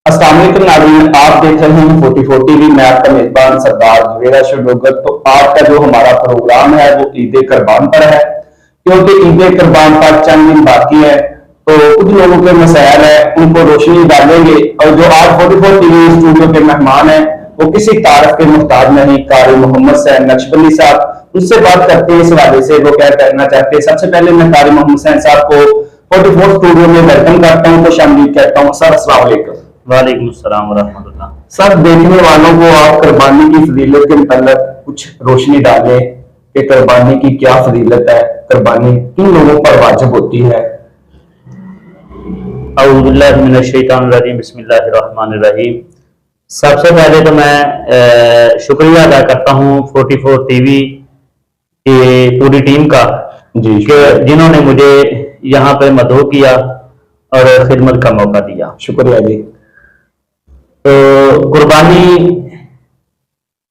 अस्सलाम वालेकुम नाज़रीन, आप देख रहे हैं 44 टीवी। मैं आपका मेजबान सरदार जुवेरा शोडोगर। तो आज का जो हमारा प्रोग्राम है वो ईद कुर्बान पर है, क्योंकि ईद कुर्बान पर चंद दिन बाकी है। तो कुछ लोगों के मसाइल है, उनको रोशनी डालेंगे। और जो आज 44 टीवी स्टूडियो के मेहमान हैं वो किसी तारफ के मुहताज नहीं, कारी मोहम्मद सैन नक्शबंदी साहब। उनसे बात करते हैं इस हवाले से वो क्या कहना चाहते हैं। सबसे पहले मैं कारी मोहम्मद सैन साहब को 44 स्टूडियो में वेलकम करता हूँ, खुश आमदीद कहता हूँ। सर अस्सलाम वालेकुम। वालेकुम अस्सलाम वरहमतुल्लाह। सर, देखने वालों को आप कुर्बानी की फजीलत के मतलब कुछ रोशनी डालें कि कुर्बानी की क्या फजीलत है, कुर्बानी किन लोगों पर वाजिब होती है। अऊज़ु बिल्लाहि मिनश शैतानिर रजीम, बिस्मिल्लाहिर रहमानिर रहीम। सबसे पहले तो मैं शुक्रिया अदा करता हूँ 44 टीवी की पूरी टीम का जी, कि जिन्होंने मुझे यहाँ पे मदऊ किया और खिदमत का मौका दिया। शुक्रिया जी। तो कुर्बानी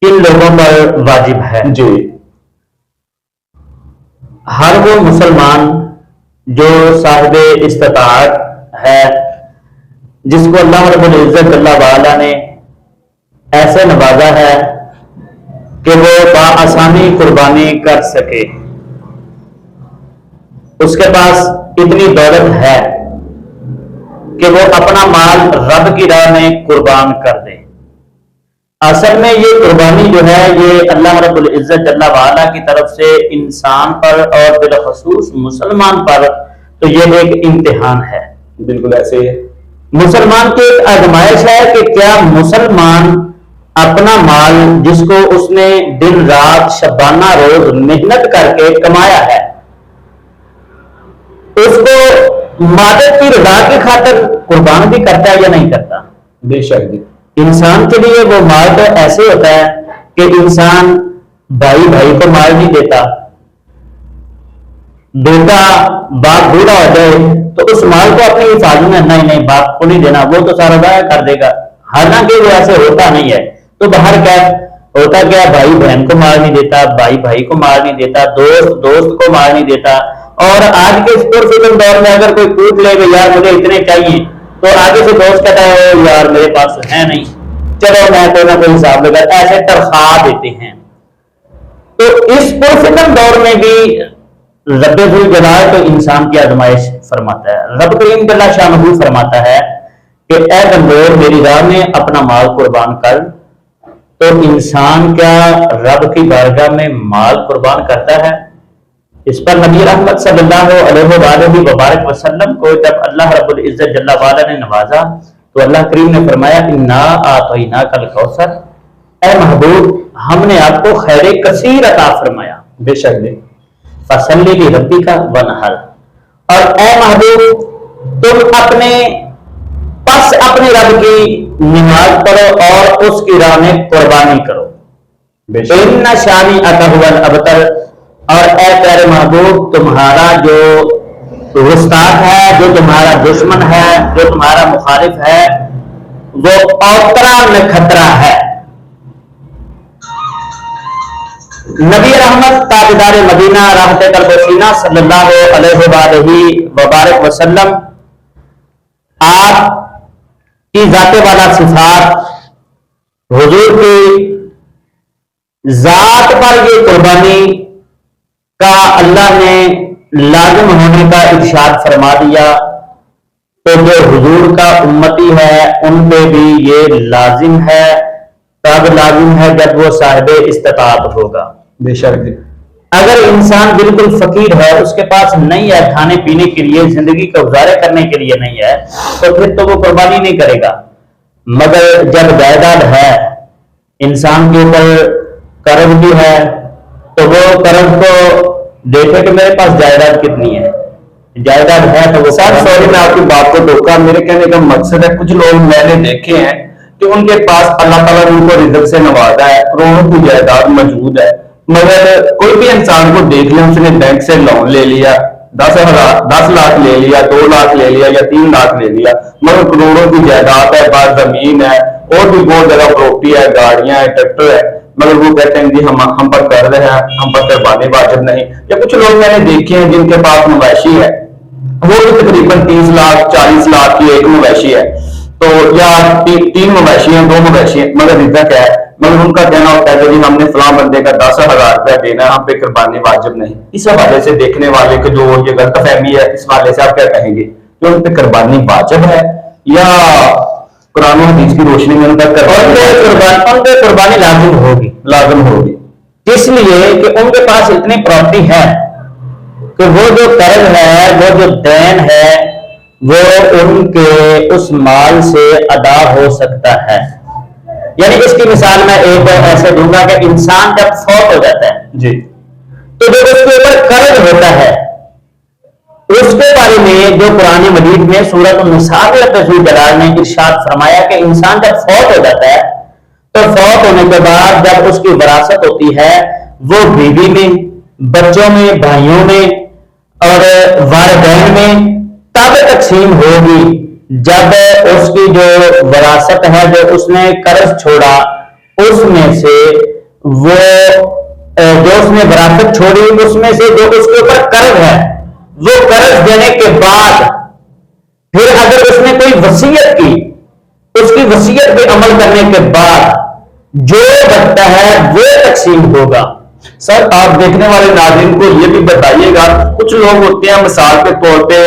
किन लोगों पर वाजिब है? जी, हर वो मुसलमान जो साहिब इस्तिताअत है, जिसको अल्लाह रब्बुल इज्जत जल्ला वाला ने ऐसे नवाजा है कि वो बाआसानी कुर्बानी कर सके, उसके पास इतनी दौलत है कि वो अपना माल रब की राह में कुर्बान कर दे। असल में ये कुर्बानी जो है ये अल्लाह रब्बुल इज्जत जल्ला वाला की तरफ से इंसान पर और बिलखसूस मुसलमान पर तो ये एक इम्तिहान है। बिल्कुल ऐसे ही है। मुसलमान की एक आजमाइश है कि क्या मुसलमान अपना माल जिसको उसने दिन रात शबाना रोज मेहनत करके कमाया है उसको मालिक की रजा की खातिर कुर्बान भी करता है या नहीं करता? बेशक जी। इंसान के लिए वो माल तो ऐसे होता है कि इंसान भाई भाई को माल नहीं देता, बेटा बाप बूढ़ा हो जाए तो उस माल को अपनी हिफाजत में नहीं बाप को नहीं देना, वो तो सारा दाया कर देगा। हालांकि वो ऐसे होता नहीं है। तो बाहर क्या होता, क्या भाई बहन को माल नहीं देता, भाई भाई को माल नहीं देता, दोस्त दोस्त को माल नहीं देता। और आज के इस पुरफिक्र दौर में अगर कोई पूछ ले यार मुझे इतने चाहिए तो आगे से दोस्त कहता है यार मेरे पास है नहीं, चलो मैं कोई ना कोई हिसाब लगा, ऐसे तरखा देते हैं। तो इस पुरफिक्र दौर में भी रब्बुल जलाल तो इंसान की आजमाइश फरमाता है। रब करीम जल्ला शानहू फरमाता है कि ऐ बंदो मेरी राह में अपना माल कुर्बान कर। तो इंसान क्या रब की बारगाह में माल कुर्बान करता है? इस पर नबी रहमत सल्लल्लाहु अलैहि वसल्लम को जब अल्लाह रब्बुल इज्जत जल्ला वाला ने नवाजा तो अल्लाह करीम ने फरमाया इन्ना आतैना कल कौसर, ऐ महबूब हमने आपको खैर कसीर अता फरमाया। बेशक जी। फसल्ली ली रब्बिका वनहर, और ऐ महबूब तुम अपने रब की नमाज पढ़ो और उसकी राह में कुर्बानी करो। इन्ना शानी अतहुवल अबतर, और ऐ प्यारे महबूब तुम्हारा जो गुस्ताख है, जो तुम्हारा दुश्मन है, जो तुम्हारा मुखालिफ है वो औतरा में खतरा है। नबी रहमत ताबेदार मदीना रहमत कल्बसीना सल्लल्लाहु अलैहि वसल्लम आप की जाते वाला सिफात, हुजूर की जात पर ये कुर्बानी का अल्लाह ने लाजिम होने का इरशाद फरमा दिया। तो जो हुजूर का उम्मती है उन पे भी ये लाजिम है, तब लाजिम है जब वो साहिब इस्तिताअत होगा। बेशक। अगर इंसान बिल्कुल फकीर है, उसके पास नहीं है खाने पीने के लिए, जिंदगी का गुजारे करने के लिए नहीं है, तो फिर तो वो कुर्बानी नहीं करेगा। मगर जब जायदाद है, इंसान के ऊपर कर्ज भी है, तो वो कर्ज को देखे कि मेरे पास जायदाद कितनी है, जायदाद है तो वो। सर सॉरी, मैं आपकी बात को टोका। मेरे कहने का मकसद है कुछ लोग मैंने देखे हैं कि उनके पास अल्लाह ताला ने उनको रिज़्क़ से नवाजा है, करोड़ों की जायदाद मौजूद है, मगर कोई भी इंसान को देख ले उसने बैंक से लोन ले लिया, 10 लाख ले लिया, 2 लाख ले लिया या 3 लाख ले लिया, मगर करोड़ों की जायदाद है, बाहर जमीन है और भी बहुत जगह प्रॉपर्टी है, गाड़ियां है, ट्रैक्टर है, मगर वो कहते हैं कि हम पर कर्ज है, हम पर कुर्बानी वाजिब नहीं। या कुछ लोग मैंने देखे हैं जिनके पास मवेशी है, वो भी तकरीबन 30 लाख 40 लाख की एक मवेशी है, तो या तीन मवेशी हैं, 2 मवेशी हैं, मगर रिज़्क है, मगर उनका कहना होता है कि जी हमने फलां बंदे का 10,000 रुपया देना, हम पे कुर्बानी वाजिब नहीं। इस हवाले से देखने वाले को जो ये गलतफहमी है, इस हवाले से आप क्या कहेंगे कि उन पे कुर्बानी वाजिब है या कुरान और हदीस की रोशनी में उनका कुर्बानी लाजिम होगी? इसलिए कि उनके पास इतनी प्रॉपर्टी है कि वो जो कर्ज है, वो जो देन है, वो उनके उस माल से अदा हो सकता है। यानी इसकी मिसाल मैं एक ऐसे दूंगा कि इंसान जब फौत हो जाता है जी, तो जो उसके ऊपर कर्ज होता है, उसके बारे में जो कुरान मजीद में सूरत निसा में रसूल जलाल ने इरशाद फरमाया कि इंसान जब फौत हो जाता है तो फौत होने के बाद जब उसकी विरासत होती है, वो बीवी में, बच्चों में, भाइयों में और वालिदैन में तब तकसीम होगी जब उसकी जो विरासत है, जो उसने कर्ज छोड़ा, उसमें से वो जो उसने विरासत छोड़ी, उसमें से जो उसके ऊपर कर्ज है, वो कर्ज देने के बाद फिर अगर उसने कोई वसीयत की, उसकी वसीयत पे अमल करने के बाद जो बचता है वो तकसीम होगा। सर आप देखने वाले नाज़रीन को ये भी बताइएगा, कुछ लोग होते हैं, मिसाल के तौर पे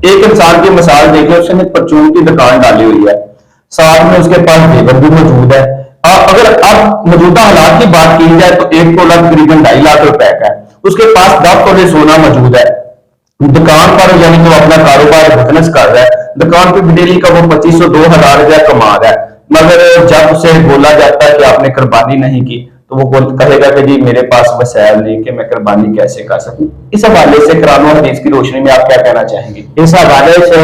एक इंसान की मिसाल देखिए, उसने परचून की दुकान डाली हुई है, साथ में उसके पास जेवर भी मौजूद है। अगर अब मौजूदा हालात की बात की जाए तो 1 तोला तकरीबन 2.5 लाख रुपए का है, उसके पास 10 तोले सोना मौजूद है। दुकान पर यानी कि वो अपना कारोबार बिजनेस कर रहा है, दुकान पे डेली का वो 2500-2000 रुपया कमा रहा है, मगर जब उसे बोला जाता है कि आपने कुर्बानी नहीं की तो वो कहेगा कि जी मेरे पास वसैल नहीं कि मैं कुर्बानी कैसे कर सकूं। इस हवाले से कुरान और हदीस की रोशनी में आप क्या कहना चाहेंगे? इस हवाले से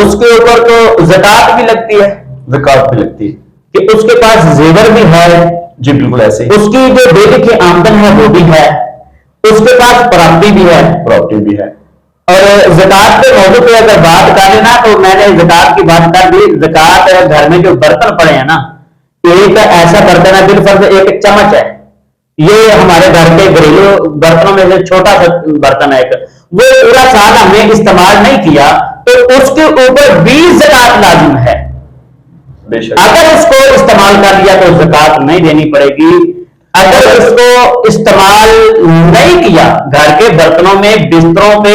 उसके ऊपर तो ज़कात भी लगती है, ज़कात भी लगती है कि उसके पास जेवर भी है। जी बिल्कुल ऐसे ही। उसकी जो डेली की आमदन है वो भी है, उसके पास प्रॉपर्टी भी है। और ज़कात के मौजू पे अगर बात कर लेना तो मैंने ज़कात की बात कर दी। ज़कात घर में जो बर्तन पड़े हैं ना, एक ऐसा बर्तन है, बिलफर्ज एक चम्मच है, ये हमारे घर के घरेलू बर्तनों में से छोटा सा बर्तन है, वो पूरा साल हमने इस्तेमाल नहीं किया तो उसके ऊपर भी ज़कात लाजिम है। अगर उसको इस्तेमाल कर लिया तो ज़कात नहीं देनी पड़ेगी। अगर उसको इस्तेमाल नहीं किया, घर के बर्तनों में, बिस्तरों पे,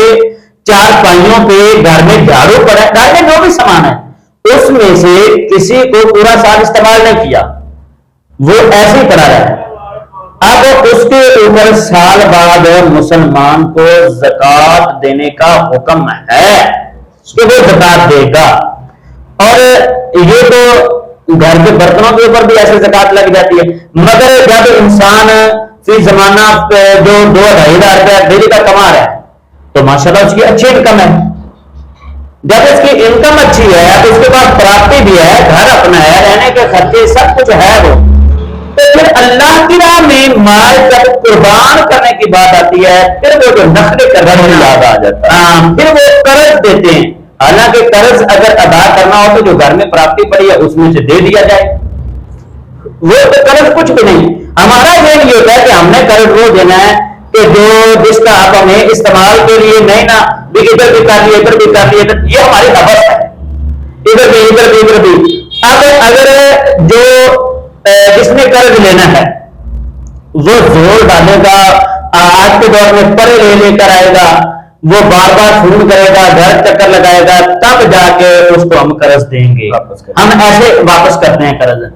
चारपाइयों पे, घर में झाड़ू पड़ा, घर में जो भी सामान है उसमें से किसी को पूरा साल इस्तेमाल नहीं किया, वो ऐसे ही पड़ा रहा, अब उसके ऊपर साल बाद मुसलमान को ज़कात देने का हुक्म है कि वो ज़कात देगा। और ये तो घर के बर्तनों के ऊपर भी ऐसे ज़कात लग जाती है, मगर जब इंसान फी जमाना जो 2-2.5 हजार रुपया डेली का कमा रहा है तो माशाल्लाह उसकी अच्छी इनकम है। जब उसकी इनकम अच्छी है तो उसके पास प्रॉपर्टी भी है, घर अपना है, रहने के खर्चे सब कुछ है वो, तो फिर अल्लाह की राह में माल जब कुर्बान करने की बात आती है फिर वो जो नखरे कर रहे हैं याद आ जाता है, फिर वो कर्ज देते हैं। हालांकि कर्ज अगर अदा करना हो तो जो घर में प्रॉपर्टी पड़ी है उसमें से दे दिया जाए, वो तो कर्ज कुछ भी नहीं। हमारा ये होता है कि हमने कर्ज वो देना है कि जो जिसका आप हमें इस्तेमाल के लिए नहीं ना, इधर भी कर लिए, इधर भी कर लिए, ये हमारी अवस्था है, इधर भी इधर भी इधर भी। अब अगर जो जिसने कर्ज लेना है वो जोर डालेगा, आज के दौर में परे ले लेकर आएगा, वो बार बार फोन करेगा, घर चक्कर लगाएगा, तब जाके उसको हम कर्ज देंगे। हम ऐसे वापस करते हैं कर्ज,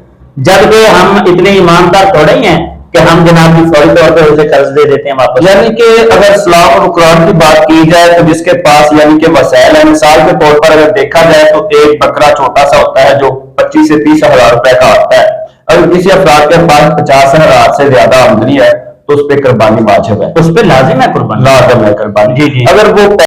जबकि हम इतने ईमानदार थोड़े ही हैं कि हम जनाब की फौरी तौर पर उसे कर्ज दे देते हैं वापस। यानी कि अगर इस्लाम और कुरान की बात की जाए तो जिसके पास यानी कि वसैल है, मिसाल के तौर पर अगर देखा जाए तो एक बकरा छोटा सा होता है जो 25 से 30 हजार रुपए का आता है। अगर किसी अफराद के पास 50 हजार से ज्यादा आमदनी है तो उस पर कुर्बानी वाजिब है, उस पर लाजिम है कुर्बानी, लाजिम है कुर्बानी। जी जी। अगर वो